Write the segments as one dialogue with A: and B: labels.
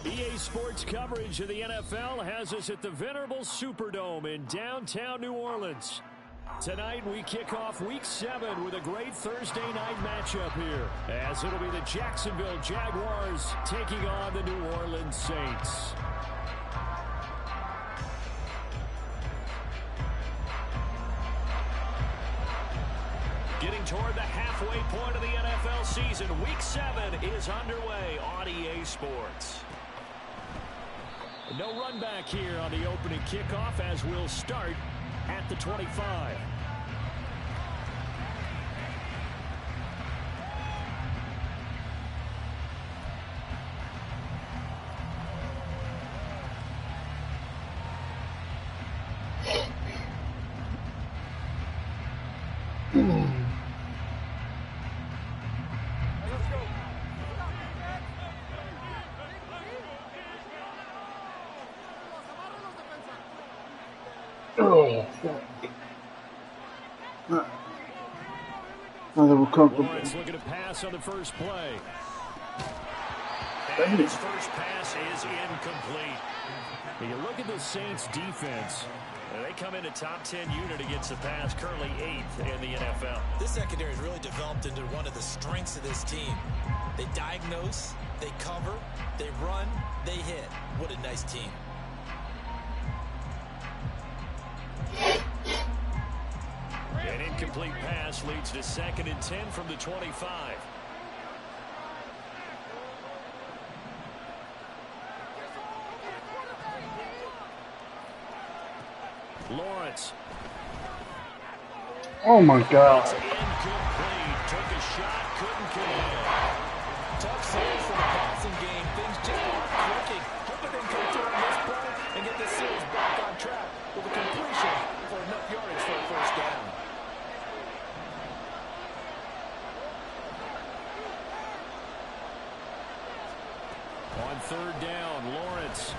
A: EA Sports coverage of the NFL has us at the venerable Superdome in downtown New Orleans. Tonight we kick off Week 7 with a great Thursday night matchup here, as it'll be the Jacksonville Jaguars taking on the New Orleans Saints. Getting toward the halfway point of the NFL season, Week 7 is underway on EA Sports. No run back here on the opening kickoff as we'll start at the 25. Lawrence looking to pass on the first play. And his first pass is incomplete. When you look at the Saints defense, they come in a top 10 unit against the pass, currently 8th in the NFL.
B: This secondary has really developed into one of the strengths of this team. They diagnose, they cover, they run, they hit. What a nice team.
A: An incomplete pass leads to 2nd and 10 from the 25. Lawrence.
C: Oh my God.
A: It's incomplete. Took a shot, couldn't connect.
B: Tough series for the passing game. Things just aren't clicking. Hoping they can come through on this play and get this series back on track with a completion for enough yardage for a first down.
A: On 3rd down, Lawrence.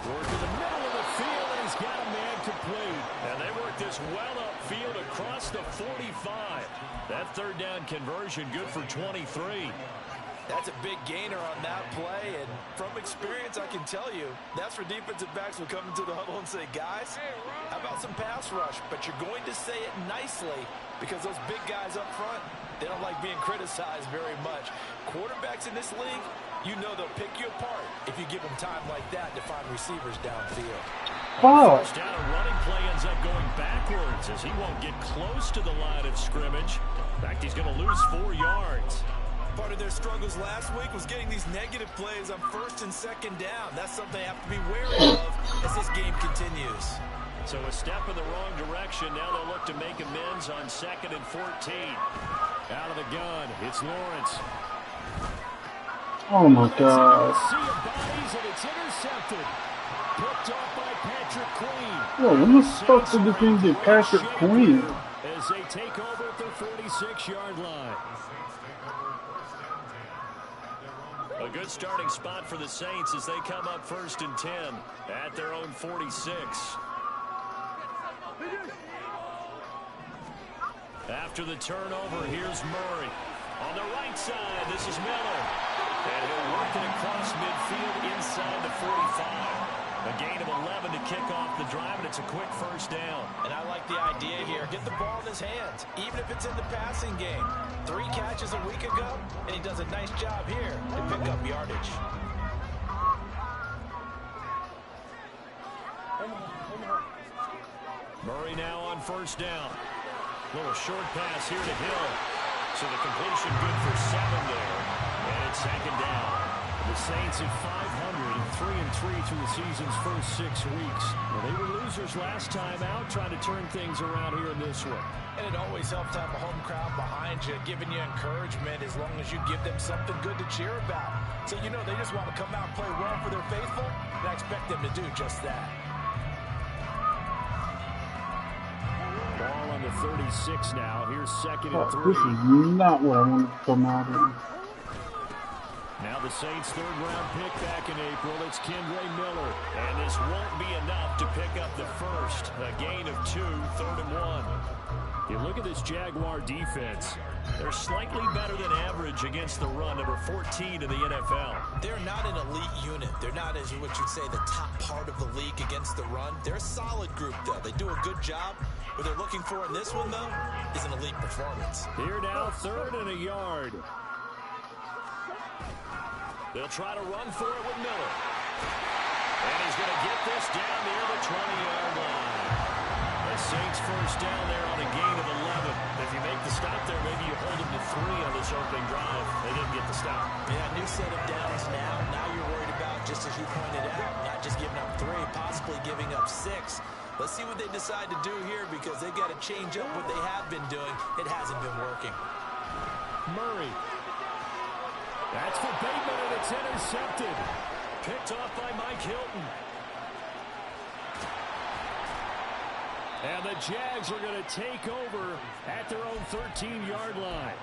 A: Work in the middle of the field, and he's got a man complete. And they work this well upfield across the 45. That 3rd down conversion good for 23.
B: That's a big gainer on that play, and from experience, I can tell you, that's where defensive backs will come into the huddle and say, guys, how about some pass rush? But you're going to say it nicely because those big guys up front, they don't like being criticized very much. Quarterbacks in this league, you know they'll pick you apart if you give them time like that to find receivers downfield.
C: Wow.
A: First down, a running play ends up going backwards as he won't get close to the line of scrimmage. In fact, he's going to lose 4 yards.
B: Part of their struggles last week was getting these negative plays on 1st and 2nd down. That's something they have to be wary of as this game continues.
A: So a step in the wrong direction. Now they'll look to make amends on 2nd and 14. Out of the gun, it's Lawrence.
C: Oh my God.
A: Sea of bodies, and it's intercepted. Picked off by Patrick Queen.
C: Yo, when the fuck did the thing get Patrick Queen?
A: As they take over at their 46-yard line. A good starting spot for the Saints as they come up 1st and 10 at their own 46. After the turnover, here's Murray. On the right side, this is Miller. And he'll work it across midfield inside the 45. A gain of 11 to kick off the drive, and it's a quick first down.
B: And I like the idea here. Get the ball in his hands, even if it's in the passing game. 3 catches a week ago, and he does a nice job here to pick up yardage.
A: Murray now on 1st down. Little short pass here to Hill. So the completion good for 7 there. And it's 2nd down. The Saints at 500 and 3-3 through the season's first 6 weeks. Well, they were losers last time out, trying to turn things around here in this one.
B: And it always helps to have a home crowd behind you, giving you encouragement as long as you give them something good to cheer about. So you know they just want to come out and play well for their faithful, and I expect them to do just that.
A: Ball on the 36 now. Here's 2nd and 3.
C: This is not what I wanted to come out in.
A: Now the Saints' 3rd-round pick back in April. It's Kendre Miller. And this won't be enough to pick up the first. A gain of 2, 3rd and 1. You look at this Jaguar defense. They're slightly better than average against the run, number 14 in the NFL.
B: They're not an elite unit. They're not, as what you'd say, the top part of the league against the run. They're a solid group, though. They do a good job. What they're looking for in this one, though, is an elite performance.
A: Here now, 3rd and a yard. They'll try to run for it with Miller. And he's going to get this down near the 20-yard line. The Saints first down there on a gain of 11. If you make the stop there, maybe you hold them to 3 on this opening drive. They didn't get the stop.
B: Yeah, new set of downs now. Now you're worried about, just as you pointed out, not just giving up 3, possibly giving up 6. Let's see what they decide to do here because they've got to change up what they have been doing. It hasn't been working.
A: Murray. That's for Bateman, and it's intercepted. Picked off by Mike Hilton. And the Jags are going to take over at their own 13-yard line.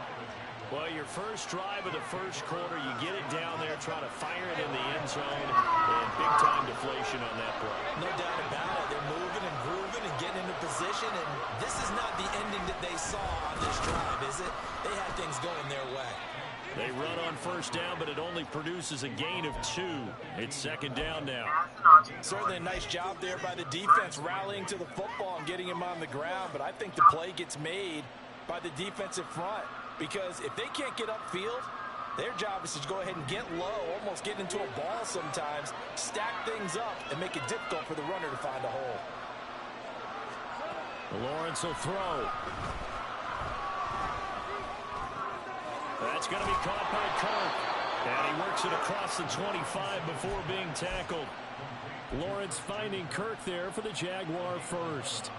A: Well, your first drive of the first quarter, you get it down there, try to fire it in the end zone, and big-time deflation on that play.
B: No doubt about it. They're moving and grooving and getting into position, and this is not the ending that they saw on this drive, is it? They had things going their way.
A: They run on first down, but it only produces a gain of 2. It's 2nd down now.
B: Certainly a nice job there by the defense rallying to the football and getting him on the ground, but I think the play gets made by the defensive front because if they can't get upfield, their job is to go ahead and get low, almost get into a ball sometimes, stack things up, and make it difficult for the runner to find a hole.
A: Lawrence will throw. That's going to be caught by Kirk. And he works it across the 25 before being tackled. Lawrence finding Kirk there for the Jaguar first.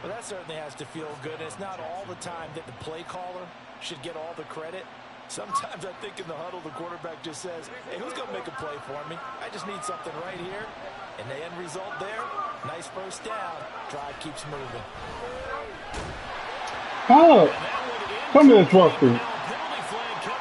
B: Well, that certainly has to feel good. It's not all the time that the play caller should get all the credit. Sometimes I think in the huddle, the quarterback just says, hey, who's going to make a play for me? I just need something right here. And the end result there, nice first down. Drive keeps moving.
C: Oh, come here, Russell.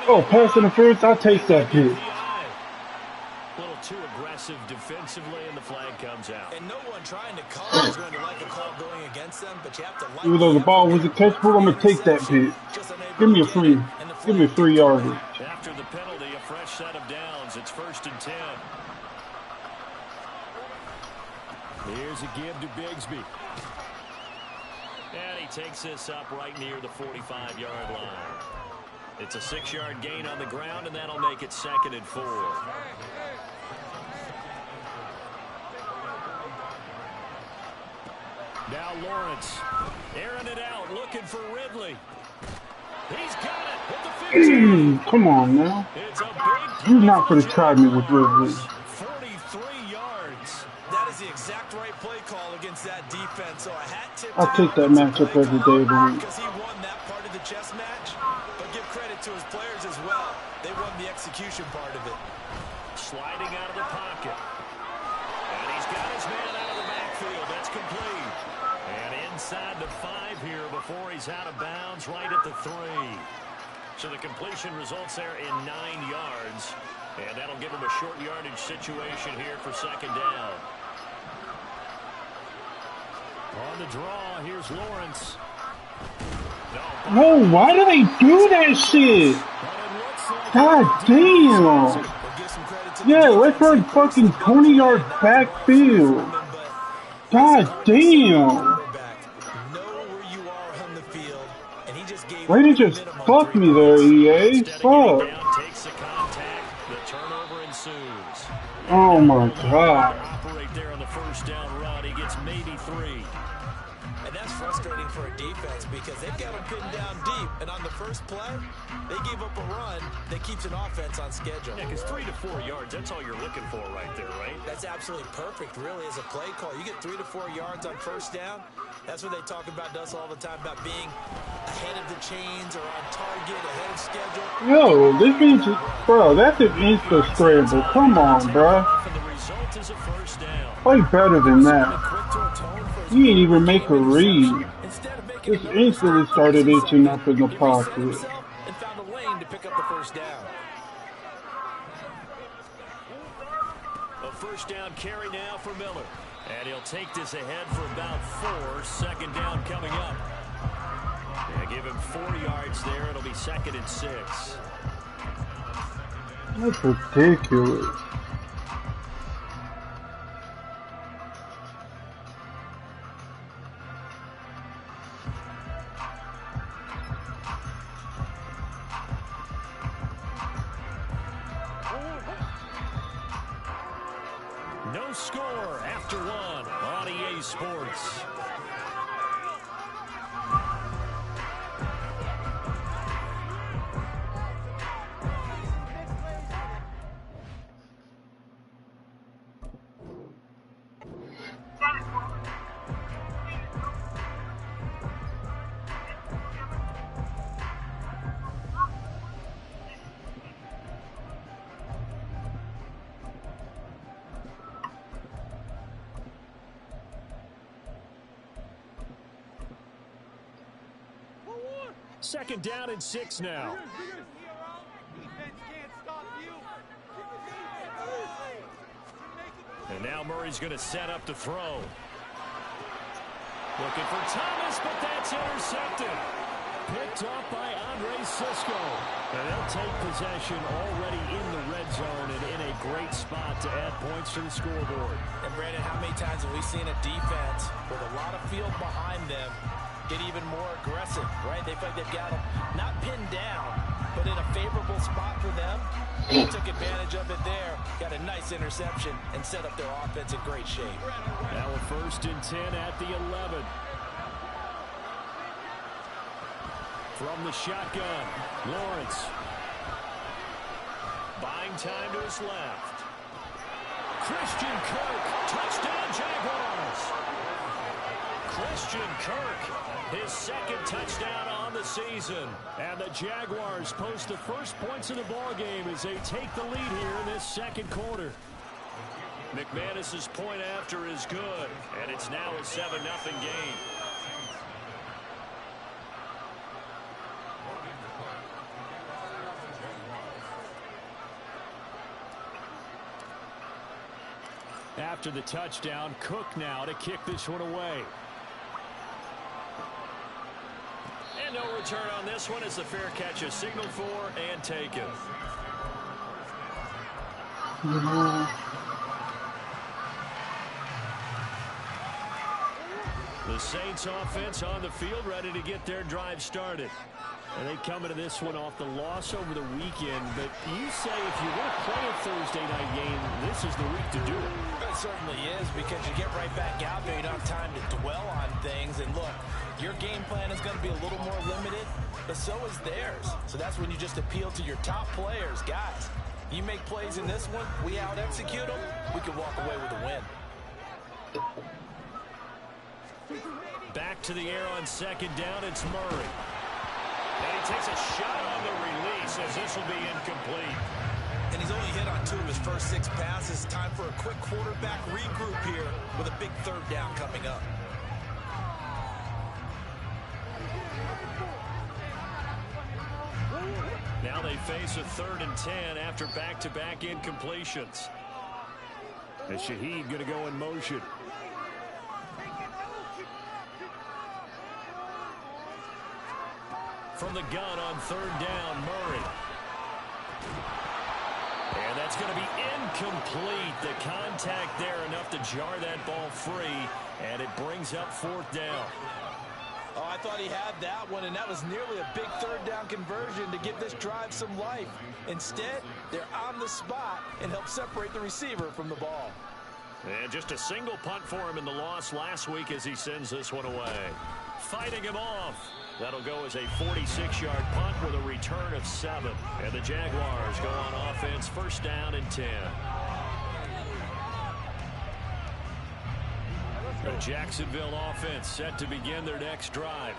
C: Oh, pass interference, I'll take that pitch.
A: A little too aggressive defensively, and the flag comes out.
B: And no one trying to cover is going to like a call going against them, but you have to like.
C: Even though the ball was a catchable, I'm gonna take that pitch. Give me a 3 yardage.
A: After the penalty, a fresh set of downs. It's 1st and 10. Here's a give to Bigsby. And he takes this up right near the 45-yard line. It's a 6-yard gain on the ground, and that'll make it 2nd and 4. Now Lawrence airing it out, looking for Ridley. He's got it with the 15.
C: Come on now.
A: It's a big
C: You're not going to try me with Ridley.
A: 43 yards.
B: That is the exact right play call against that defense. So a hat tip.
C: I'll take that matchup every day of the week.
B: Because he won that part of the chess match. But give credit to his players as well. They won the execution part of it.
A: Sliding out of the pocket. And he's got his man out of the backfield. That's complete. And inside the 5 here before he's out of bounds, right at the 3. So the completion results there in 9 yards. And that'll give him a short yardage situation here for 2nd down. On the draw, here's Lawrence.
C: No, why do they do that shit? God damn. Yeah, let's run fucking 20-yard backfield. God damn. Way to just fuck me there, EA. Fuck. Oh my god.
A: Operate there on the first down run. He gets maybe 3.
B: And that's frustrating for a defense because they've got him pinned down deep. And on the first play, they gave up a run that keeps an offense on schedule.
A: Yeah, because 3 to 4 yards, that's all you're looking for right there, right?
B: That's absolutely perfect, really, as a play call. You get 3 to 4 yards on first down. That's what they talk about us all the time, about being ahead of the chains or on target, ahead of schedule.
C: Yo, this means, bro, that's an insta scramble. Come on, bro. Play better than that. You didn't even make a read. Just instantly started itching up in the pocket.
B: And found a lane to pick up the first down.
A: A first down carry now for Miller. And he'll take this ahead for about 4. 2nd down coming up. Yeah, give him 4 yards there. It'll be 2nd and 6.
C: That's ridiculous.
A: No score after 1 on EA Sports. Second down and 6 now. And now Murray's going to set up to throw. Looking for Thomas, but that's intercepted. Picked off by Andre Cisco. And they'll take possession already in the red zone and in a great spot to add points to the scoreboard.
B: And Brandon, how many times have we seen a defense with a lot of field behind them get even more aggressive, right? They feel like they've got them not pinned down, but in a favorable spot for them. They took advantage of it there, got a nice interception, and set up their offense in great shape.
A: Now a 1st and 10 at the 11. From the shotgun, Lawrence. Buying time to his left. Christian Kirk, touchdown Jaguars. Christian Kirk, his 2nd touchdown on the season. And the Jaguars post the first points of the ballgame as they take the lead here in this 2nd quarter. McManus's point after is good, and it's now a 7-0 game. After the touchdown, Cook now to kick this one away. And no return on this one as the fair catch is signaled for and taken. The Saints offense on the field ready to get their drive started. And they come into this one off the loss over the weekend. But you say if you're going to play a Thursday night game, this is the week to do it.
B: It certainly is, because you get right back out there. You don't have time to dwell on things. And look, your game plan is going to be a little more limited, but so is theirs. So that's when you just appeal to your top players. Guys, you make plays in this one, we out-execute them, we can walk away with a win.
A: Back to the air on 2nd down, it's Murray. And he takes a shot on the release as this will be incomplete.
B: And he's only hit on 2 of his first 6 passes. Time for a quick quarterback regroup here with a big 3rd down coming up.
A: Now they face a 3rd and 10 after back-to-back incompletions. As Shaheed going to go in motion. From the gun on 3rd down, Murray. And that's going to be incomplete. The contact there enough to jar that ball free, and it brings up 4th down.
B: Oh, I thought he had that one, and that was nearly a big 3rd down conversion to give this drive some life. Instead, they're on the spot and help separate the receiver from the ball.
A: And just a single punt for him in the loss last week as he sends this one away. Fighting him off. That'll go as a 46-yard punt with a return of 7. And the Jaguars go on offense, 1st down and 10. The Jacksonville offense set to begin their next drive.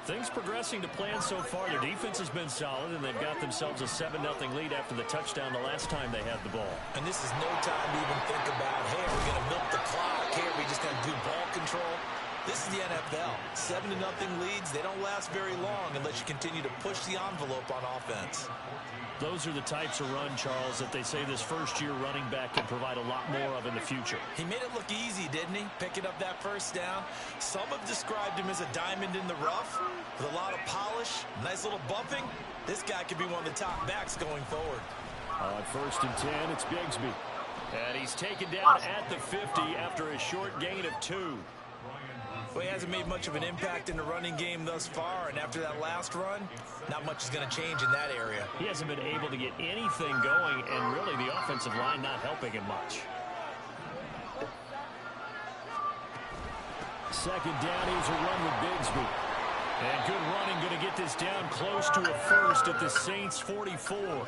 A: Things progressing to plan so far. Their defense has been solid, and they've got themselves a 7-0 lead after the touchdown the last time they had the ball.
B: And this is no time to even think about, hey, are we going to milk the clock? Hey, are we just going to do ball control? This is the NFL. 7-0 leads, they don't last very long unless you continue to push the envelope on offense.
A: Those are the types of run, Charles, that they say this first-year running back can provide a lot more of in the future.
B: He made it look easy, didn't he? Picking up that first down. Some have described him as a diamond in the rough with a lot of polish, nice little bumping. This guy could be one of the top backs going forward.
A: On 1st and 10, it's Bigsby. And he's taken down at the 50 after a short gain of 2.
B: Well, he hasn't made much of an impact in the running game thus far, and after that last run, not much is going to change in that area.
A: He hasn't been able to get anything going, and really the offensive line not helping him much. 2nd down, here's a run with Bigsby. And good running, going to get this down close to a first at the Saints' 44.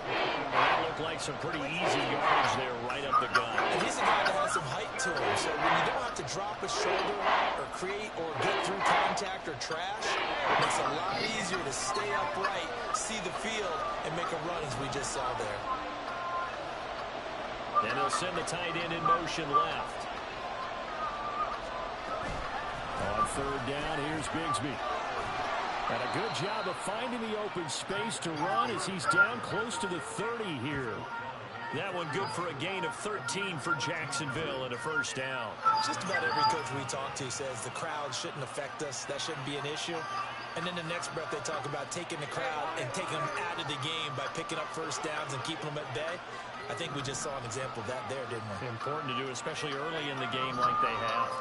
A: That looked like some pretty easy yardage there right up the gut.
B: And he's a guy that has some height to him, so when you don't have to drop a shoulder or create or get through contact or trash, it makes it a lot easier to stay upright, see the field, and make a run as we just saw there.
A: And he'll send the tight end in motion left. On 3rd down, here's Bigsby. And a good job of finding the open space to run as he's down close to the 30 here. That one good for a gain of 13 for Jacksonville and a 1st down.
B: Just about every coach we talk to says the crowd shouldn't affect us. That shouldn't be an issue. And then the next breath they talk about taking the crowd and taking them out of the game by picking up 1st downs and keeping them at bay. I think we just saw an example of that there, didn't we?
A: Important to do, especially early in the game like they have.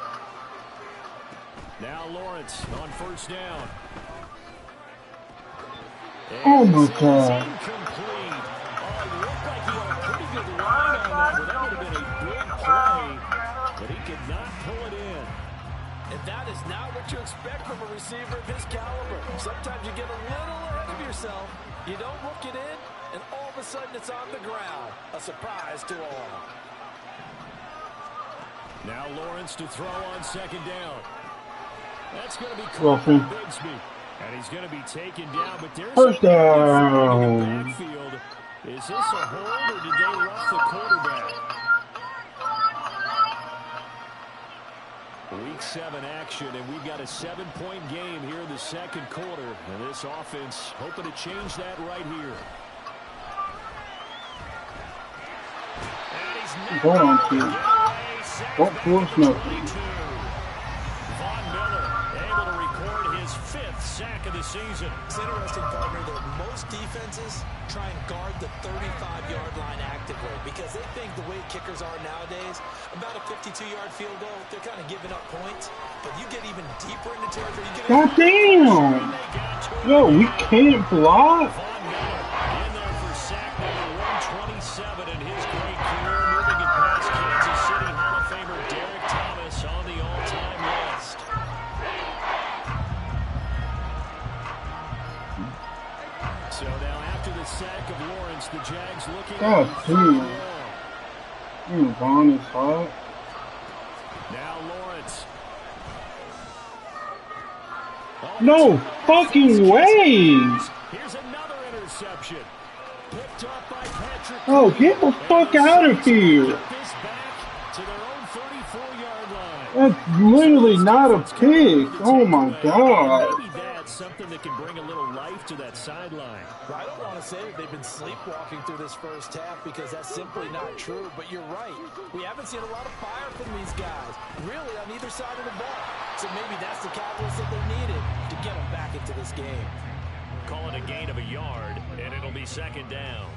A: Now Lawrence on 1st down.
C: Oh my God.
A: Incomplete. Oh, it looked like he had a pretty good line on that, but that would have been a big play, but he could not pull it in.
B: And that is not what you expect from a receiver of his caliber. Sometimes you get a little ahead of yourself, you don't look it in, and all of a sudden it's on the ground. A surprise to all.
A: Now Lawrence to throw on 2nd down. That's going to be
C: Roughing.
A: Bigsby. And he's going to be taken down, but there's
C: 1st down.
A: backfield. Is this a hold, or did they rough the quarterback? Week 7 action, and we've got a 7-point game here in the 2nd quarter. And this offense hoping to change that right here. And he's
C: Go on, team. Don't force nothing.
A: Sack of the season.
B: It's interesting, partner, that most defenses try and guard the 35-yard line actively because they think the way kickers are nowadays, about a 52-yard field goal, they're kind of giving up points. But you get even deeper into territory.
C: God damn! Yo, we can't block.
A: Von Miller in there for sack number 127 in his great career, moving it past Kansas City Hall of Famer Derek Thomas on the all-time list. So now after the sack of Lawrence, the Jags looking...
C: God damn. Vaughn is hot.
A: Now Lawrence.
C: No fucking way!
A: Here's another interception. Picked up by Patrick.
C: Oh, get the fuck out of here!
A: Get this back to their own 34-yard line.
C: That's literally not a pick. Oh my God.
A: Maybe that's something that can bring a little life to that sideline.
B: Well, I don't want to say that they've been sleepwalking through this first half because that's simply not true, but you're right. We haven't seen a lot of fire from these guys, really on either side of the ball. So maybe that's the catalyst that they needed to get them back into this game.
A: Call it a gain of a yard, and it'll be 2nd down.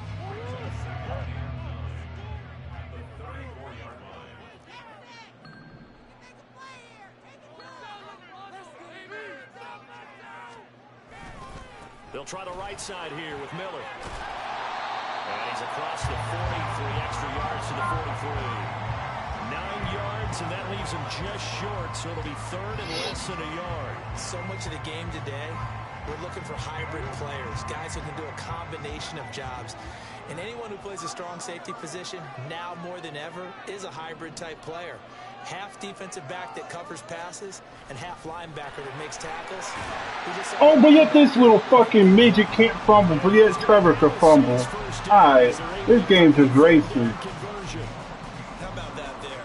A: They'll try the right side here with Miller. And he's across the 40 for the extra yards to the 43. 9 yards, and that leaves him just short, so it'll be 3rd and less than a yard.
B: So much of the game today, we're looking for hybrid players, guys who can do a combination of jobs. And anyone who plays a strong safety position, now more than ever, is a hybrid-type player. Half defensive back that covers passes, and half linebacker that makes tackles.
C: Oh, but yet this little fucking midget can't fumble, but yet Trevor could fumble. Alright, this game's just racing.
B: How about that there?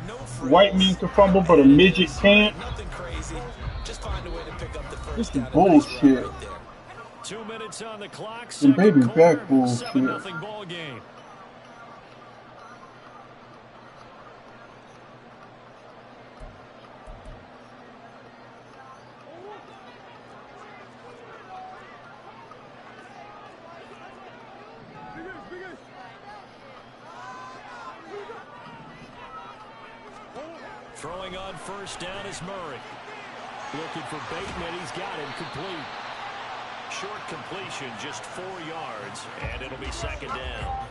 B: No
C: white man can fumble, but a midget can't.
B: Nothing crazy. Just find a way to pick up the
C: This
B: first
C: is
B: down.
C: bullshit.
B: Right there.
A: 2 minutes on the clock.
C: And baby
A: Second
C: back
A: quarter,
C: bullshit.
A: 7-0 ball game. Throwing on first down is Murray. Looking for Bateman. He's got him complete. Short completion, just 4 yards, and it'll be second down.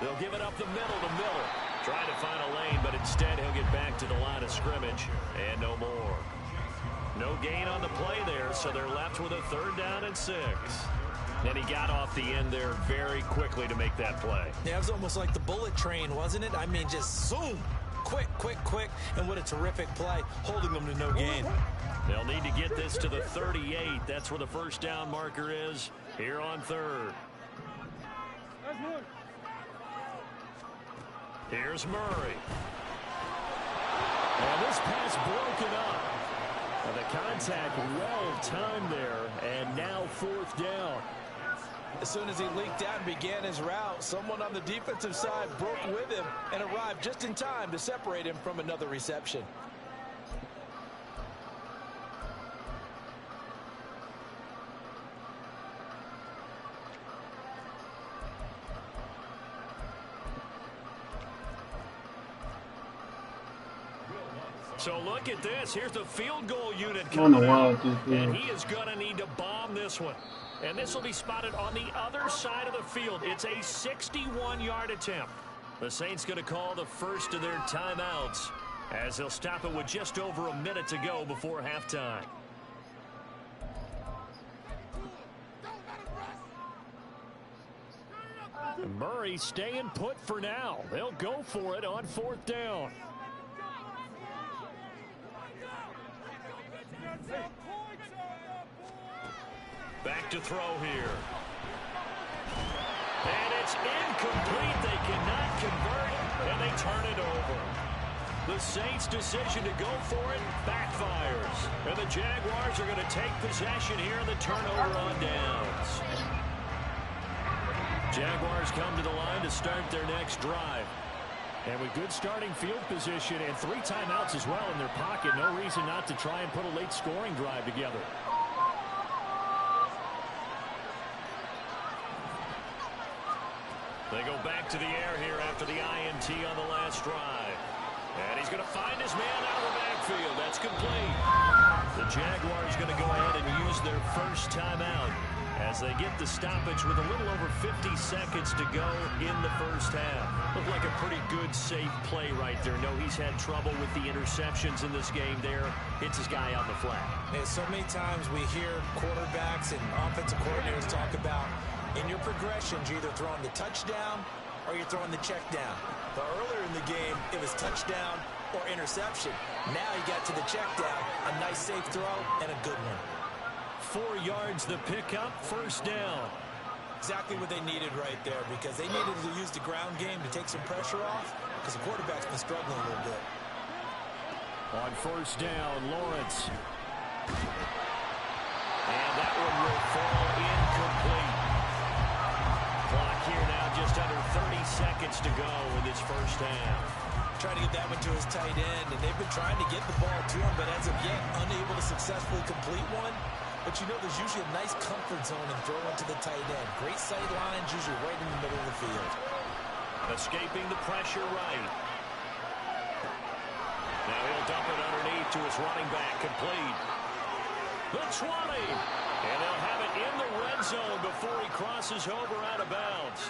A: They'll give it up the middle to Miller. Trying to find a lane, but instead he'll get back to the line of scrimmage, and no more. No gain on the play there, so they're left with a 3rd down and 6. And he got off the end there very quickly to make that play.
B: Yeah, it was almost like the bullet train, wasn't it? I mean, just zoom. Quick, quick, quick. And what a terrific play, holding them to no gain.
A: They'll need to get this to the 38. That's where the first down marker is here on 3rd. Here's Murray. And this pass broken up. And the contact well timed there, and now 4th down.
B: As soon as he leaked out and began his route, someone on the defensive side broke with him and arrived just in time to separate him from another reception.
A: So look at this. Here's the field goal unit coming out. And he is going to need to bomb this one. And this will be spotted on the other side of the field. It's a 61-yard attempt. The Saints going to call the first of their timeouts as they'll stop it with just over a minute to go before halftime. Murray staying put for now. They'll go for it on 4th down. Back to throw here. And it's incomplete. They cannot convert, and they turn it over. The Saints' decision to go for it backfires. And the Jaguars are going to take possession here in the turnover on downs. Jaguars come to the line to start their next drive. And with good starting field position and 3 timeouts as well in their pocket, no reason not to try and put a late scoring drive together. They go back to the air here after the INT on the last drive. And he's going to find his man out of the backfield. That's complete. The Jaguars going to go ahead and use their first timeout as they get the stoppage with a little over 50 seconds to go in the first half. Looked like a pretty good, safe play right there. No, he's had trouble with the interceptions in this game there. Hits his guy on the flat.
B: And so many times we hear quarterbacks and offensive coordinators talk about in your progressions, you're either throwing the touchdown or you're throwing the check down. But earlier in the game, it was touchdown or interception. Now you got to the check down, a nice safe throw, and a good one.
A: 4 yards the pickup, first down.
B: Exactly what they needed right there, because they needed to use the ground game to take some pressure off, because the quarterback's been struggling a little bit.
A: On first down, Lawrence. And that one will fall incomplete. Clock here now, just under 30 seconds to go in this first half.
B: Trying to get that one to his tight end, and they've been trying to get the ball to him, but as of yet, unable to successfully complete one. But you know there's usually a nice comfort zone in throwing to the tight end. Great sight lines, usually right in the middle of the field.
A: Escaping the pressure right. Now he'll dump it underneath to his running back, complete. The 20. And they'll have it in the red zone before he crosses over out of bounds.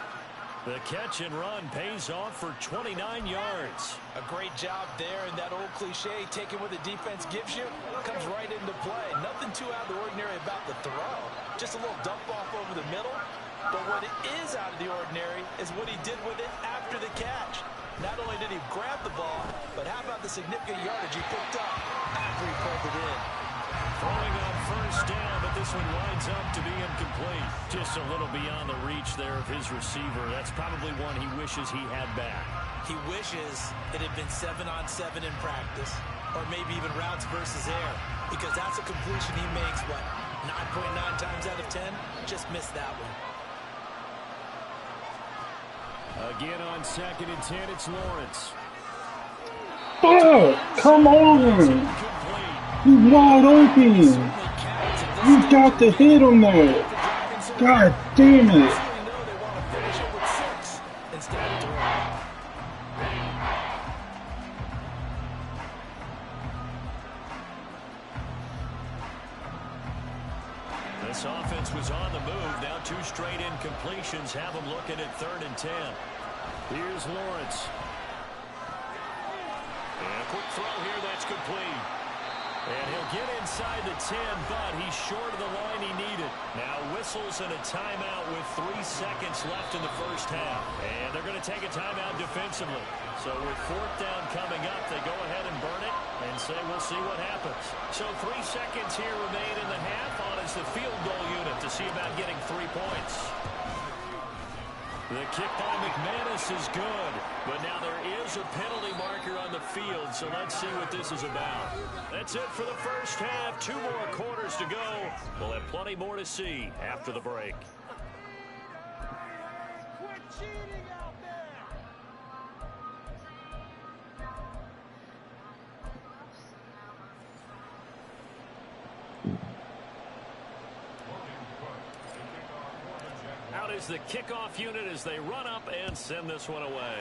A: The catch and run pays off for 29 yards.
B: A great job there, and that old cliche, taking what the defense gives you, comes right into play. Nothing too out of the ordinary about the throw. Just a little dump off over the middle. But what is out of the ordinary is what he did with it after the catch. Not only did he grab the ball, but how about the significant yardage he picked up after he pulled it in?
A: Throwing on first down, but this one winds up to be incomplete. Just a little beyond the reach there of his receiver. That's probably one he wishes he had back.
B: He wishes it had been 7-on-7 in practice, or maybe even routes versus air, because that's a completion he makes, what, 9.9 times out of 10? Just missed that one.
A: Again on 2nd and 10, it's Lawrence.
C: Oh, come on! He's wide open! You got the hit on that! God damn it!
A: This offense was on the move. Now 2 straight incompletions have them looking at 3rd and 10. Here's Lawrence. And a quick throw here, that's complete. And he'll get inside the 10, but he's short of the line he needed. Now whistles and a timeout with 3 seconds left in the first half. And they're going to take a timeout defensively. So with 4th down coming up, they go ahead and burn it and say we'll see what happens. So 3 seconds here remain in the half on as the field goal unit to see about getting 3 points. The kick by McManus is good, but now there is a penalty marker on the field, so let's see what this is about. That's it for the first half. 2 more quarters to go. We'll have plenty more to see after the break.
D: Quit cheating out there!
A: Out is the kickoff unit as they run up and send this one away.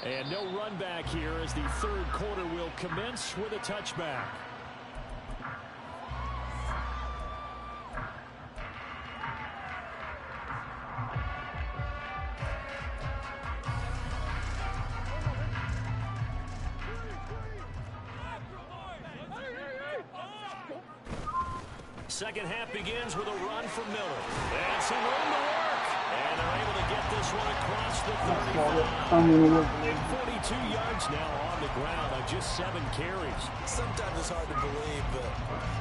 A: And no run back here as the 3rd quarter will commence with a touchback. Second half begins with a run from Miller. And some room to work. And they're able to get this one across the 35. 42 yards now on the ground on just 7 carries.
B: Sometimes it's hard to believe, but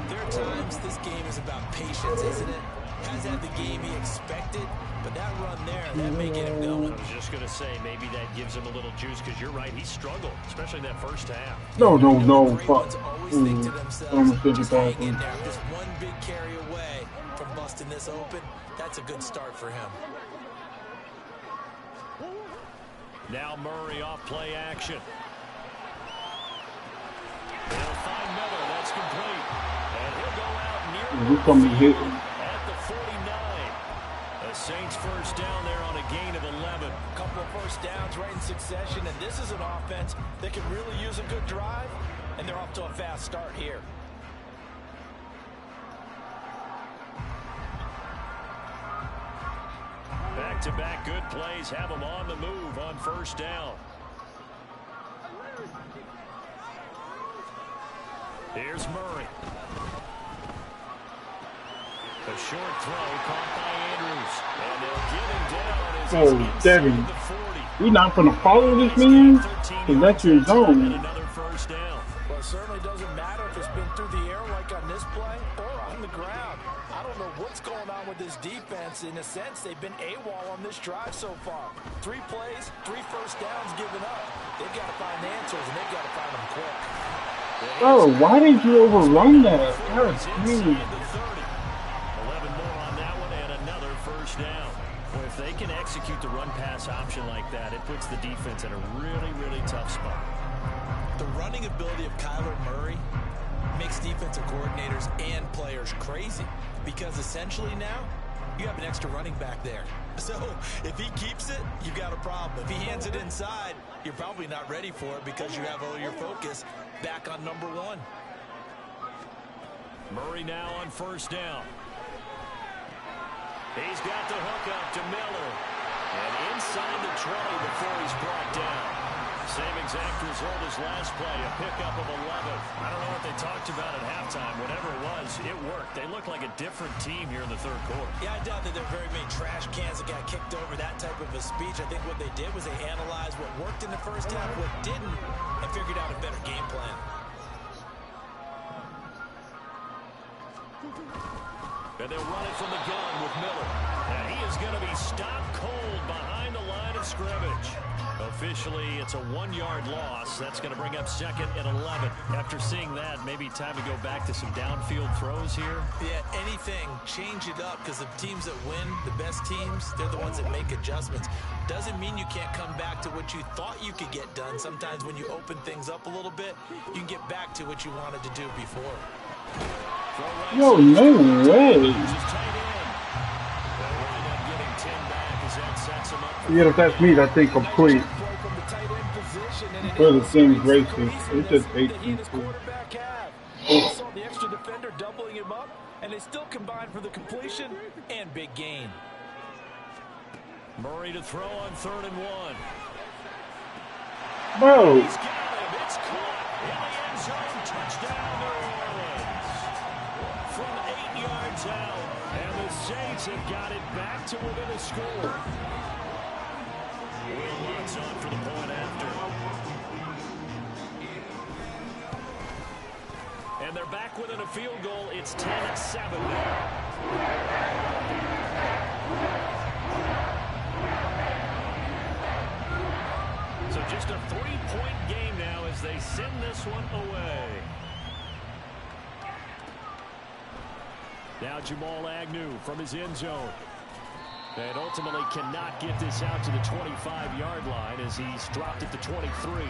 B: there are times this game is about patience, isn't it? Has had the game he expected, but that run there, that may get him going.
A: I was just going to say, maybe that gives him a little juice, because you're right, he struggled, especially in that first half.
C: No, fuck.
B: Always think to themselves, just hang in there. Just one big carry away from busting this open. That's a good start for him.
A: Now Murray off play action. They'll find Miller. That's complete. And he'll go out near at the 49. The Saints first down there on a gain of 11.
B: A couple of first downs right in succession, and this is an offense that could really use a good drive, and they're off to a fast start here.
A: Back-to-back good plays have them on the move on first down. Here's Murray. A short throw caught by Andrews. And they'll get him down as he's
C: Devin,
A: inside the 40.
C: you're not going to follow this man? Because that's your zone.
A: Another first down.
B: Well, it certainly doesn't matter if it's been through the air like on this play or on the ground. I don't know what's going on with this defense. In a sense, they've been AWOL on this drive so far. 3 plays, 3 first downs given up. They've got to find answers, and they've got to find them quick.
C: Oh, why did you overrun that? God,
A: 11 more on that one, and another first down. Well, if they can execute the run-pass option like that, it puts the defense in a really, really tough spot.
B: The running ability of Kyler Murray makes defensive coordinators and players crazy, because essentially now you have an extra running back there. So if he keeps it, you've got a problem. If he hands it inside, you're probably not ready for it because you have all your focus back on number 1.
A: Murray now on first down. He's got the hook up to Miller. And inside the 20 before he's brought down. Saving exact result as last play, a pickup of 11. I don't know what they talked about at halftime. Whatever it was, it worked. They look like a different team here in the third quarter.
B: Yeah, I doubt that there are very many trash cans that got kicked over, that type of a speech. I think what they did was they analyzed what worked in the first half, what didn't, and figured out a better game plan.
A: And they'll run it from the gun with Miller. And he is going to be stopped cold behind the line of scrimmage. Officially, it's a 1-yard loss. That's going to bring up 2nd and 11. After seeing that, maybe time to go back to some downfield throws here.
B: Yeah, anything. Change it up, because the teams that win, the best teams, they're the ones that make adjustments. Doesn't mean you can't come back to what you thought you could get done. Sometimes when you open things up a little bit, you can get back to what you wanted to do before.
C: Yo, no way. Yeah, if that's me, that thing complete. For the same races, it's just 18.
B: Saw the extra defender doubling him up, and they still combined for the completion and big gain.
A: Murray to throw on 3rd and 1.
C: Bro.
A: He's got him. It's caught in the end zone. Touchdown, New Orleans. From 8 yards out, and the Saints have got it back to within a score. Will Lutz on for the point after. And they're back within a field goal. It's 10-7 now. So just a 3-point game now as they send this one away. Now Jamal Agnew from his end zone. And ultimately cannot get this out to the 25-yard line as he's dropped it to 23.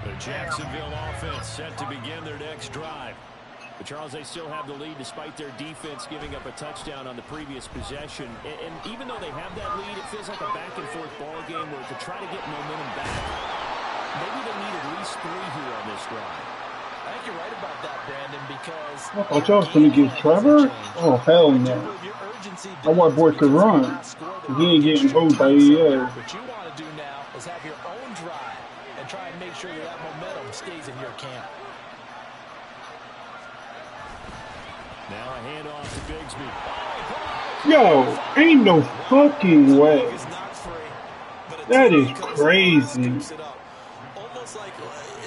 A: The Jacksonville offense set to begin their next drive. But Charles, they still have the lead despite their defense giving up a touchdown on the previous possession. And even though they have that lead, it feels like a back-and-forth ball game where to try to get momentum back, maybe they need at least 3 here on this drive.
B: I think you're right about that, Brandon, because...
C: I thought y'all was going to get Trevor? Oh, hell no. I want boy to run. He ain't getting moved by EA.
B: What you want to do now is have your own drive and try and make sure that momentum stays in your camp.
A: Now a handoff to Bigsby.
C: Yo, ain't no fucking way. That is crazy.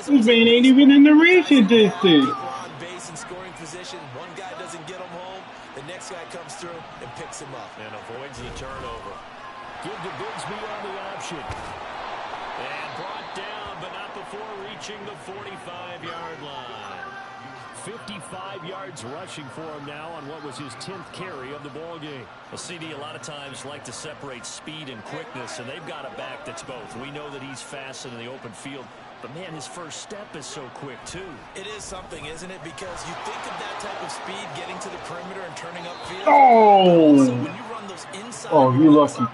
C: This man ain't even in the reaching distance.
B: One guy doesn't get him home, the next guy comes through and picks him up.
A: And avoids the turnover. Give to Bigsby on the option. And brought down, but not before reaching the 45-yard line. 55 yards rushing for him now on what was his 10th carry of the ball game. Well, CD a lot of times like to separate speed and quickness, and they've got a back that's both. We know that he's fast in the open field, but man, his first step is so quick too.
B: It is something, isn't it? Because you think of that type of speed getting to the perimeter and turning upfield.
C: Oh!
B: So when you run those inside
C: Oh, you lucky.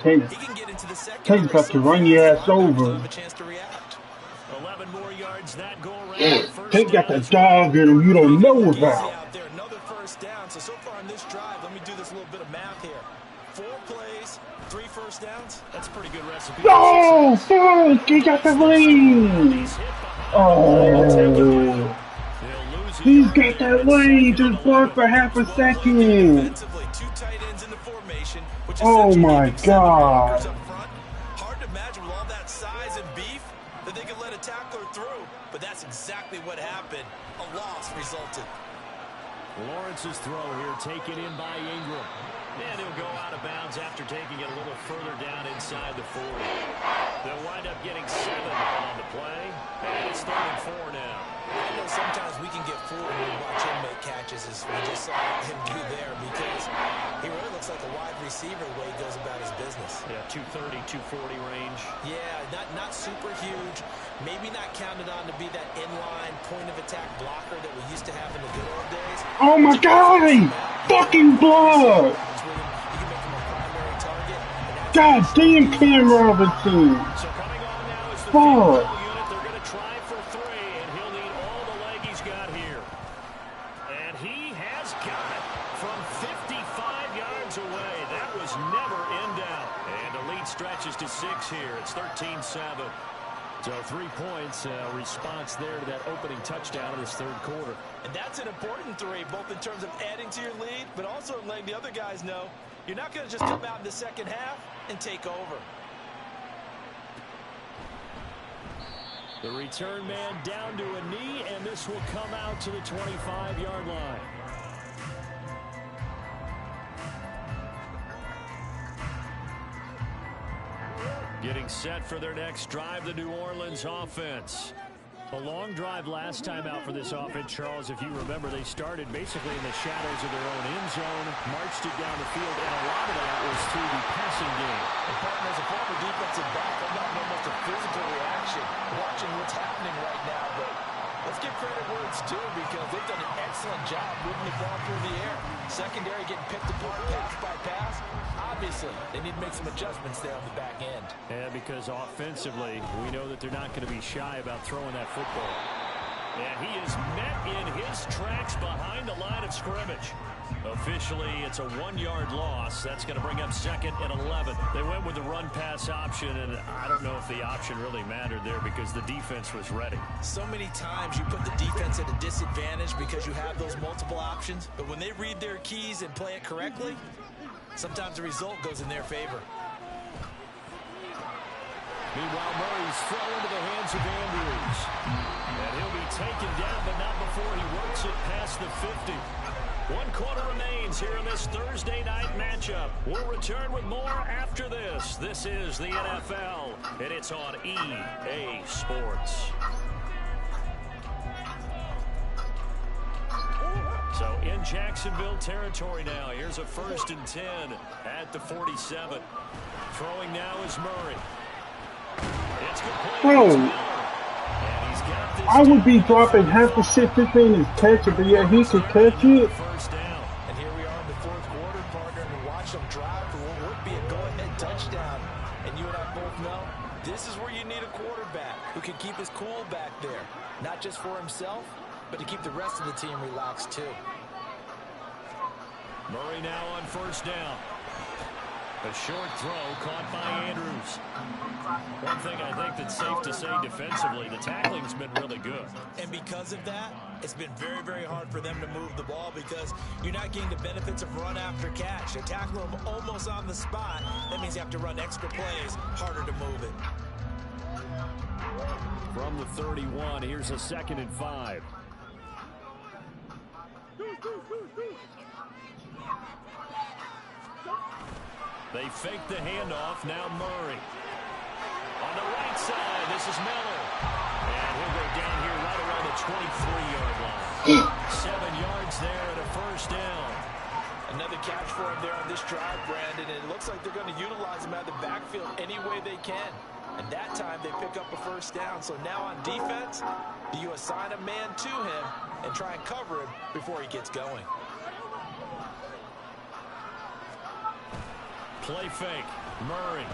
C: Tank got to run your ass over.
A: 11 more yards that go around.
C: Tank got that dog in him you don't know about.
B: Another first down. So far on this drive, let me do this little bit of math here. 4 plays, 3 first downs.
A: That's a pretty good recipe.
C: No, fuck! He got the lead. Oh, he's got that lead. Just blocked for half a second. Oh my God.
B: Hard to imagine with all that size and beef that they could let a tackler through, but that's exactly what happened. A loss resulted.
A: Lawrence's throw here taken in by Ingram. And he'll go out of bounds after taking it a little further down inside the 40. They'll wind up getting 7 on the play. And it's 3rd and 4 now.
B: I know sometimes we can get fooled when we watch him make catches, as we just saw him do there, because he really looks like a wide receiver the way he goes about his business.
A: Yeah, 230, 240 range.
B: Yeah, not super huge. Maybe not counted on to be that inline point-of-attack blocker that we used to have in the good old days.
C: Oh my God! Fucking blood! God damn, Cam Robinson!
A: So coming on now is the
C: Fuck!
A: unit. They're going to try for 3, and he'll need all the leg he's got here. And he stretches to 6 here. It's 13-7. So 3 points, response there to that opening touchdown in this third quarter.
B: And that's an important 3, both in terms of adding to your lead, but also in letting the other guys know you're not going to just come out in the second half and take over.
A: The return man down to a knee, and this will come out to the 25-yard line. Getting set for their next drive, the New Orleans offense. A long drive last time out for this offense, Charles. If you remember, they started basically in the shadows of their own end zone, marched it down the field, and a lot of that was through the passing game.
B: And partner, as a former defensive back, I'm not almost a physical reaction watching what's happening right now, but let's give credit where it's due because they've done an excellent job moving the ball through the air. Secondary getting picked apart pass by pass. Obviously, they need to make some adjustments there on the back end.
A: Yeah, because offensively, we know that they're not going to be shy about throwing that football. And he is met in his tracks behind the line of scrimmage. Officially, it's a 1-yard loss. That's going to bring up second and 11. They went with the run-pass option, and I don't know if the option really mattered there because the defense was ready.
B: So many times you put the defense at a disadvantage because you have those multiple options, but when they read their keys and play it correctly, sometimes the result goes in their favor.
A: Meanwhile, Murray's throw into the hands of Andrews. And he'll be taken down, but not before he works it past the 50. 1 quarter remains here in this Thursday night matchup. We'll return with more after this. This is the NFL, and it's on EA Sports. So in Jacksonville territory now. Here's a 1st and 10 at the 47. Throwing now is Murray. It's complete.
C: Bro, I would be dropping half the shit this thing is catching, but yeah, he could catch it.
B: First down. And here we are in the 4th quarter, partner, and watch them drive for what would be a go-ahead touchdown. And you and I both know this is where you need a quarterback who can keep his cool back there. Not just for himself, but to keep the rest of the team relaxed too.
A: Murray now on 1st down. A short throw caught by Andrews. One thing I think that's safe to say defensively, the tackling's been really good.
B: And because of that, it's been very, very hard for them to move the ball because you're not getting the benefits of run after catch. They tackle them almost on the spot. That means you have to run extra plays, harder to move it.
A: From the 31, here's a 2nd and 5. They fake the handoff. Now Murray. On the right side, this is Miller. And he'll go down here right around the 23-yard line. 7 yards there and a 1st down.
B: Another catch for him there on this drive, Brandon. And it looks like they're going to utilize him out of the backfield any way they can. And that time they pick up a 1st down. So now on defense, you assign a man to him and try and cover him before he gets going.
A: Play fake. Murray.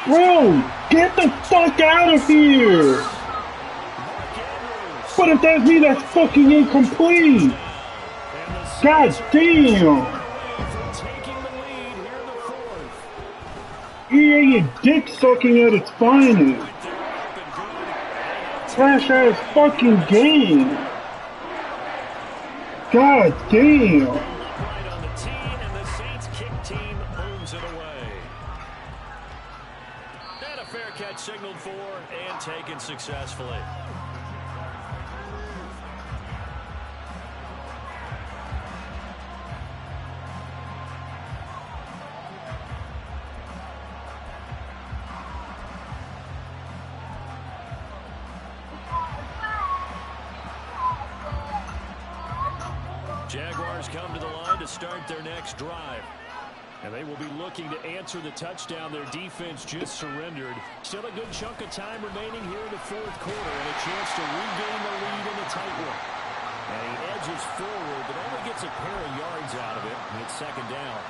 C: Bro, get the fuck out of here! But if that's me, that's fucking incomplete! God damn! EA, your dick sucking at its finest. Trash ass fucking game. God damn.
A: Signaled for and taken successfully. Jaguars come to the line to start their next drive. And they will be looking to answer the touchdown their defense just surrendered. Still a good chunk of time remaining here in the 4th quarter and a chance to regain the lead in the tight one. And he edges forward but only gets a pair of yards out of it. And it's 2nd down.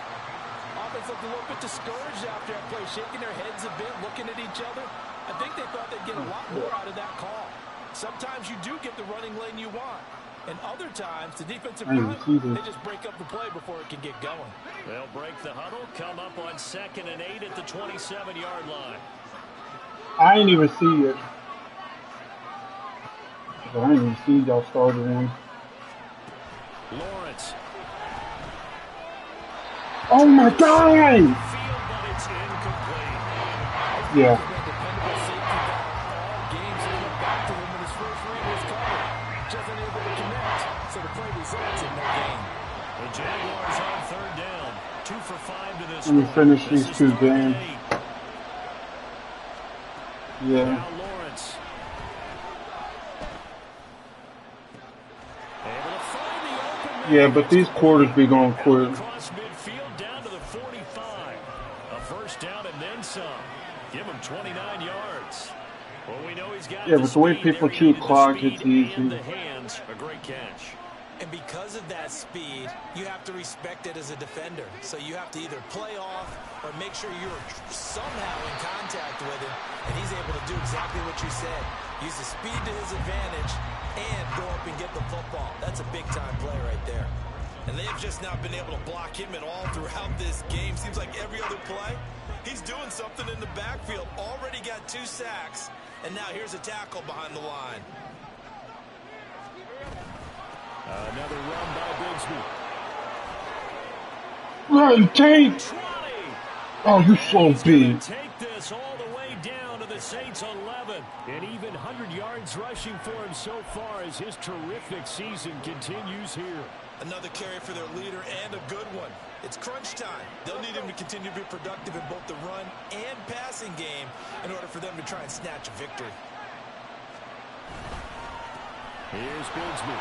B: Offense looked a little bit discouraged after that play, shaking their heads a bit, looking at each other. I think they thought they'd get a lot more out of that call. Sometimes you do get the running lane you want. And other times, the defensive
C: I didn't
B: front,
C: see this.
B: they just break up the play before it can get going.
A: They'll break the huddle, come up on 2nd and 8 at the 27-yard line.
C: I didn't even see it. I didn't even see y'all started one.
A: Lawrence.
C: Oh my God!
A: Field, but it's incomplete.
C: Yeah.
B: Dependable safety valve all games that went back to him when his first read was covered. Just unable to connect, so the play results in no gain.
A: The Jaguars on 3rd down. 2 for 5 to this
C: Let me
A: one.
C: finish
A: This
C: these
A: is
C: two
A: 3rd and
C: games.
A: 8.
C: Yeah.
A: Now Lawrence. Able to find the open man.
C: Yeah, but these quarters be going quick.
A: Across midfield down to the 45. A first down and then some. Give him 29 yards. Well, we know he's got
C: Yeah, but the way
A: speed
C: people
A: there. He
C: chew
A: needed the
C: clock,
A: speed
C: it's easy.
A: and the hands. A great catch.
B: And because of that speed, you have to respect it as a defender. So you have to either play off or make sure you're somehow in contact with him, and he's able to do exactly what you said. Use the speed to his advantage and go up and get the football. That's a big-time play right there. And they've just not been able to block him at all throughout this game. Seems like every other play, he's doing something in the backfield. Already got 2 sacks, and now here's a tackle behind the line.
A: Another run by Bigsby.
C: Run, Tate!
A: 20.
C: Oh, you so
A: He's gonna
C: big.
A: take this all the way down to the Saints 11. And even 100 yards rushing for him so far as his terrific season continues here.
B: Another carry for their leader and a good one. It's crunch time. They'll need him to continue to be productive in both the run and passing game in order for them to try and snatch a victory.
A: Here's Bigsby.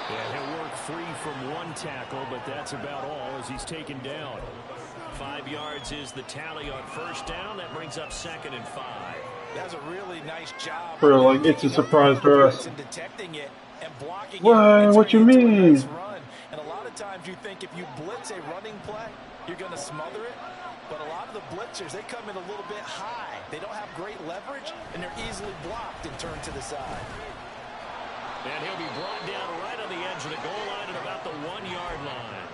A: Yeah, he'll work free from one tackle, but that's about all as he's taken down. 5 yards is the tally on first down. That brings up 2nd and 5.
B: That's a really nice job.
C: For like, it's a surprise for us.
B: And detecting it and blocking
C: What?
B: it and
C: What you
B: turning it into a
C: mean?
B: nice run. And a lot of times you think if you blitz a running play, you're going to smother it. But a lot of the blitzers, they come in a little bit high. They don't have great leverage, and they're easily blocked and turned to the side.
A: And he'll be brought down right on the edge of the goal line at about the 1-yard line.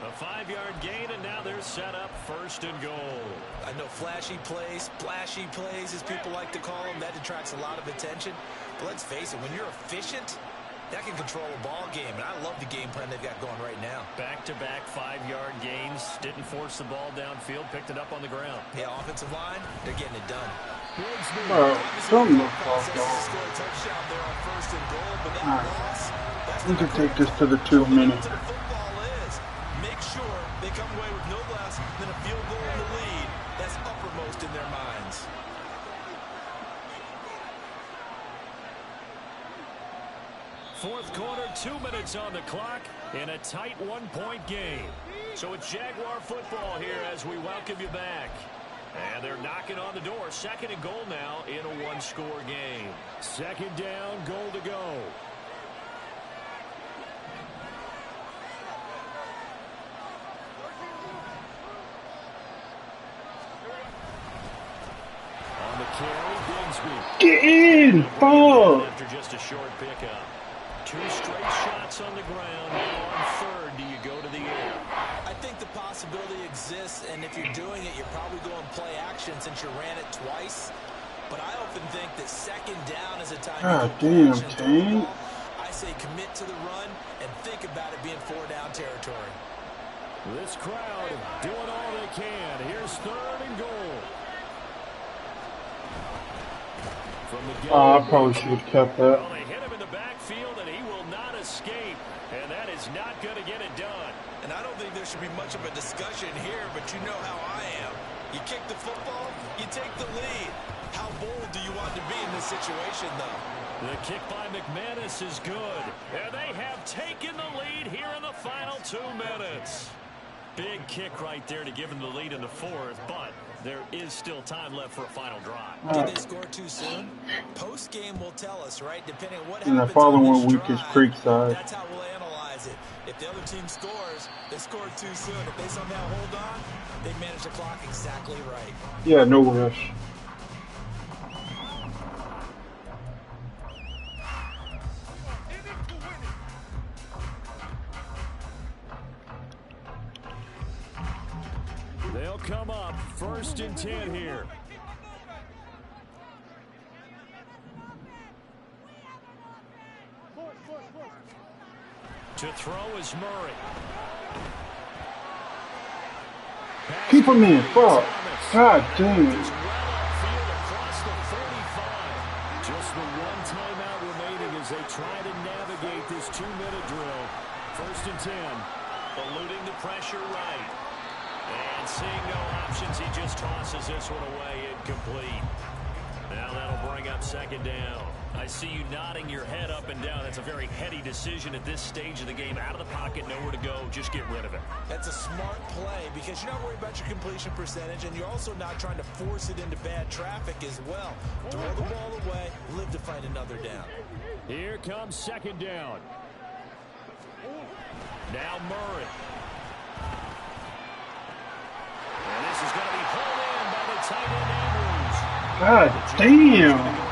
A: A 5-yard gain, and now they're set up 1st and goal.
B: I know flashy plays, splashy plays, as people like to call them, that attracts a lot of attention. But let's face it, when you're efficient, that can control a ball game. And I love the game plan they've got going right now.
A: Back-to-back 5-yard gains. Didn't force the ball downfield. Picked it up on the ground.
B: Yeah, offensive line, they're getting it done.
C: Bro, don't look off, dog.
B: Score a touchdown there on 1st and goal, but that
C: Alright.
B: loss, that's
C: We
B: the
C: can take this to the 2 minutes.
B: football is. Make sure they come away with no less than a field goal in the lead. That's uppermost in their minds.
A: Fourth quarter, 2 minutes on the clock in a tight 1-point game. So it's Jaguar football here as we welcome you back. And they're knocking on the door. 2nd and goal now in a 1-score game. 2nd down, goal to go. On the carry, Bigsby.
C: Get in! Fuck!
A: After just a short pickup. 2 straight shots on the ground. Now on 3rd, do you go to the air?
B: I think the possibility exists, and if you're doing it, you're probably going play action since you ran it twice. But I often think that 2nd down is a time
C: God
B: you
C: damn,
B: go play action, throw the
C: Tank.
B: ball. I say commit to the run and think about it being 4-down territory.
A: This crowd doing all they can. Here's 3rd and goal. From the
C: Oh, I probably should have kept that.
A: Well, they hit him in the backfield, and he will not escape. And that is not going to get it done.
B: And I don't think there should be much of a discussion here, but you know how I am. You kick the football, you take the lead. How bold do you want to be in this situation, though?
A: The kick by McManus is good. And they have taken the lead here in the final 2 minutes. Big kick right there to give them the lead in the 4th, but there is still time left for a final drive.
B: Did they score too soon? Post-game will tell us, right? Depending on what
C: And the
B: happens
C: following
B: on this
C: week is
B: drive,
C: Creekside.
B: that's how we'll analyze it. If the other team scores, they scored too soon. If they somehow hold on, they manage the clock exactly right.
C: Yeah, no rush.
A: come up. 1st and 10 here. To throw is Murray.
C: Keep him in. Fuck. God damn it.
A: Just the one timeout remaining as they try to navigate this 2-minute drill. 1st and 10. Eluding the pressure right. And seeing no options, he just tosses this one away incomplete. Now that'll bring up 2nd down. I see you nodding your head up and down. That's a very heady decision at this stage of the game. Out of the pocket, nowhere to go. Just get rid of it.
B: That's a smart play because you're not worried about your completion percentage, and you're also not trying to force it into bad traffic as well. Throw the ball away, live to find another down.
A: Here comes 2nd down. Now Murray. And this is going to be pulled in by the tight end Andrews.
C: God damn.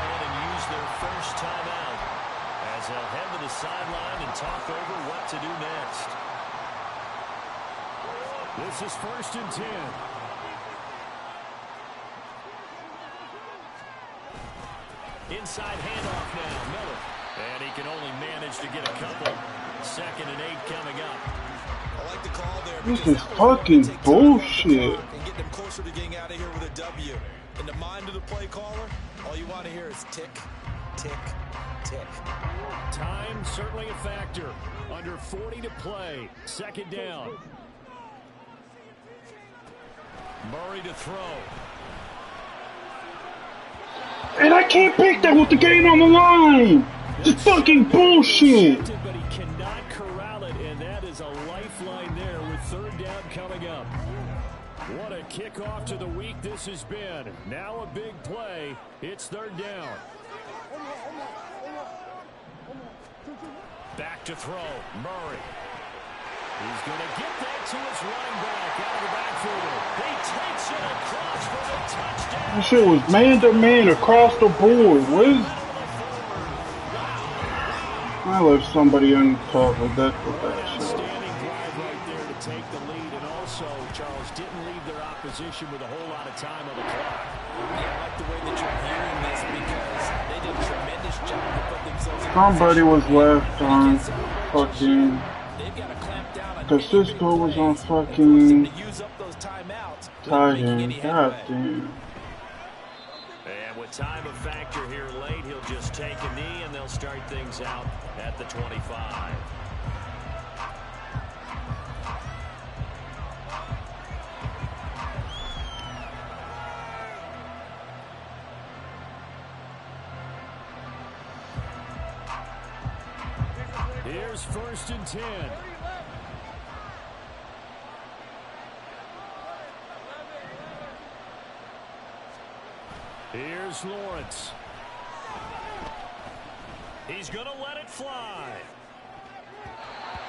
A: They'll head to the sideline and talk over what to do next. This is 1st and 10. Inside handoff now, Miller. And he can only manage to get a couple. 2nd and 8 coming up.
B: I like the call there.
C: This is fucking bullshit.
B: And get them closer to getting out of here with a W. In the mind of the play caller, all you want to hear is tick, tick, tick.
A: Time certainly a factor. Under 40 to play. 2nd down. Murray to throw.
C: And I can't pick that with the game on the line. It's fucking bullshit.
A: But he cannot corral it, and that is a lifeline there with 3rd down coming up. What a kickoff to the week this has been. Now a big play. It's 3rd down. Back to throw. Murray. He's going to get that to his running back out of the backfield. He takes it across for the touchdown.
C: That shit was man-to-man across the board. What is... I left somebody uncovered. That's what that shit.
A: Standing drive right there to take the lead. And also, Charles, didn't leave their opposition with a whole lot of time on the clock.
B: Yeah, I like the way that you're hearing this because they did a tremendous job to put themselves in
C: Somebody was left on fucking...
B: They've got to clamp down on
C: The Cisco was on fucking...
B: to use up those timeouts.
C: tight end. God damn.
A: And with time a factor here late, he'll just take a knee and they'll start things out at the 25. Here's 1st and 10. Here's Lawrence. He's going to let it fly.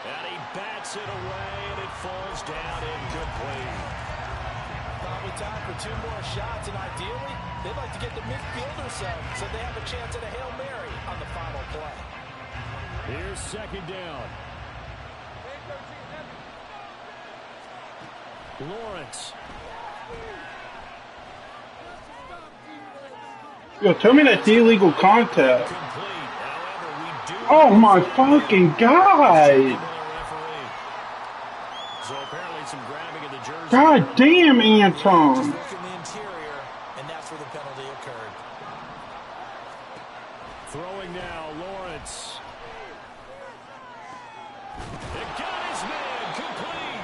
A: And he bats it away, and it falls down incomplete.
B: Probably time for 2 more shots, and ideally, they'd like to get the midfield or so they have a chance at a Hail Mary on the final play.
A: Here's 2nd down. Lawrence.
C: Yo, tell me that's illegal contact. Oh my fucking god!
A: So apparently some grabbing of the jersey.
C: God damn, Anton!
B: Look in the interior, and that's where the penalty occurred.
A: Throwing now, Lawrence. It got his man complete.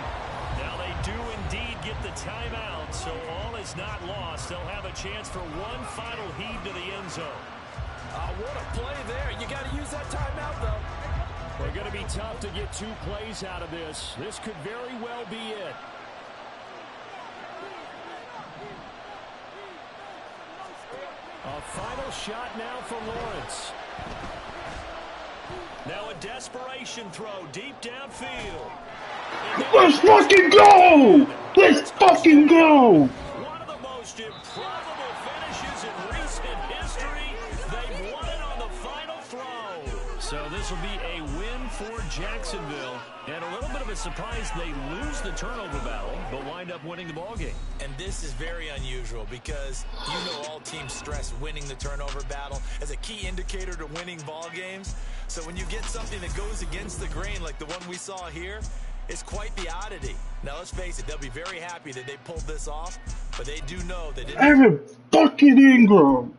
A: Now they do indeed get the timeout, so all is not lost. They'll have a chance for one final heave to the end zone.
B: What a play there. You got to use that timeout, though.
A: They're going to be tough to get 2 plays out of this. This could very well be it. A final shot now for Lawrence. Now a desperation throw deep downfield.
C: Let's fucking go! Let's fucking go!
A: One of the most improbable finishes in recent history. They've won it on the final throw. So this will be a win for Jacksonville. And a little bit of a surprise, they lose the turnover battle, but wind up winning the ballgame.
B: And this is very unusual because you know all teams stress winning the turnover battle as a key indicator to winning ball games. So when you get something that goes against the grain like the one we saw here, it's quite the oddity. Now, let's face it, they'll be very happy that they pulled this off, but they do know they didn't.
C: Evan fucking Ingram.